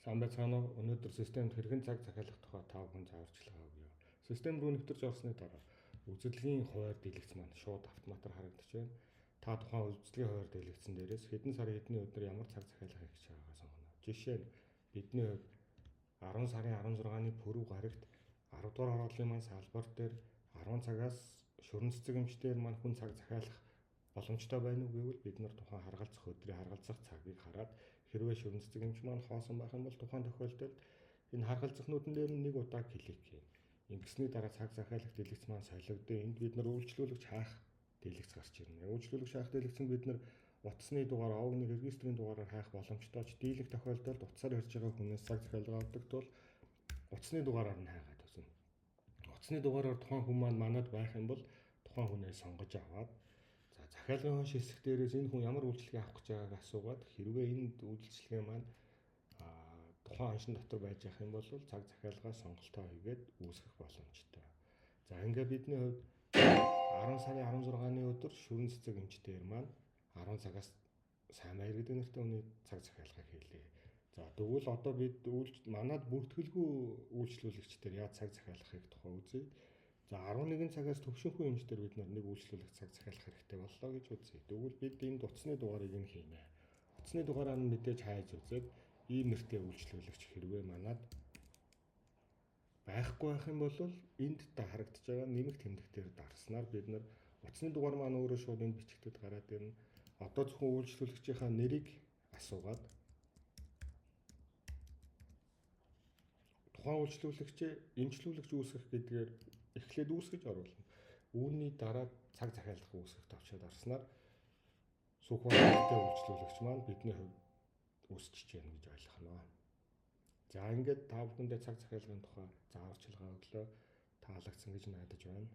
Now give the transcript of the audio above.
Сайн байцгаана уу? Өнөөдөр системд хэрхэн цаг захиалах тухай 5 хүн зааварчилгаа өгье. Систем рүү нэвтэрч орсны дараа үзэсгэлэнгийн хуваар дэлгэц маань шууд автоматар харагдаж байна. Та тухайн үзэсгэлэнгийн хуваар дэлгэцэн дээрээс хэдэн сарын хэдний өдөр ямар цаг захиалах гэж байгаагаа сонгоно. Жишээ нь бидний хувьд 10 сарын 16-ны пүрэв гарагт 10 дугаар хорооллын маань салбар дээр 10 цагаас шөрөн цэцэг эмчдээр маань хүн цаг захиалах боломжтой байна уу гэвэл бид нар тухайн харгалзах өдрийн харгалзах цагийг хараад хэрвээ шөрөн цэцэг эмч маань хоосон байх юм бол тухайн тохиолдолд энэ харгалзахнуудын дээр нэг удаа клик хийн. Ингэсний дараа цаг захиалах дэлгэц маань солигдсон. Энд бид нар үйлчлүүлэгч хаах дэлгэц гарч ирнэ. Үйлчлүүлэгч хаах дэлгэцэнд бид нар утасны дугаар, овгны регистрийн дугаараар хаах боломжтой ч дийлэх тохиолдолд утасаар ирж байгаа хүнээс цаг захиалга авдаг тул утасны дугаараар нь хаагаад үзнэ. Утасны дугаараар тухайн хүн маань манад байх юм бол тухайн хүнээ сонгож аваад захиалгын хонш хэсэг дээрээс энэ хүн ямар үйлчлэгээ авах гэж байгааг асуугаад хэрвээ энэ үйлчлэгээ маань тухайн хоншин дотор байж ах юм бол цаг захиалгаа сонголтоо хийгээд үүсгэх боломжтой. За ингээд бидний хувьд 10 сарын 16-ны өдөр шөрөн цэцэг эмчдээр маань 10 цагаас сайн баяр гэдэг нэртэй хүний цаг захиалгаа хийлээ. За тэгвэл одоо бид манад бүртгэлгүй үйлчлүүлэгчдэр яаж цаг захиалахыг тухай үзье. За 11 цагаас төвшинхүү эмчдэр бид нэг үйлчлүүлэгч цаг захиалах хэрэгтэй боллоо гэж үзье. Тэгвэл бид энд утасны дугаарыг нь хийнэ. Утасны дугаараа нь мэдээж хайж үзээд ийм нэртэй үйлчлүүлэгч хэрвээ манад байхгүй байх юм бол энд та харагдаж байгаа нэмэх тэмдэг дээр дарснаар бид нар утасны дугаар маань өөрөө шууд энд бичигдэд гараад ирнэ. Одоо зөвхөн үйлчлүүлэгчийнхаа нэрийг асуугаад тухайн үйлчлүүлэгчээ эмчлүүлэгч үүсгэх гэдгээр эхлээд үүсгэж оруулна. Үүний дараа цаг захиалах үүсгэх товчоод орсноор сүүхбаатартай үйлчлүүлэгч маань бидний хувьд үүсчихэж байна гэж ойлгоно. За ингээд та бүхэндээ цаг захиалгын тухай зааварчилгаа өглөө. Таалагдсан гэж найдаж байна.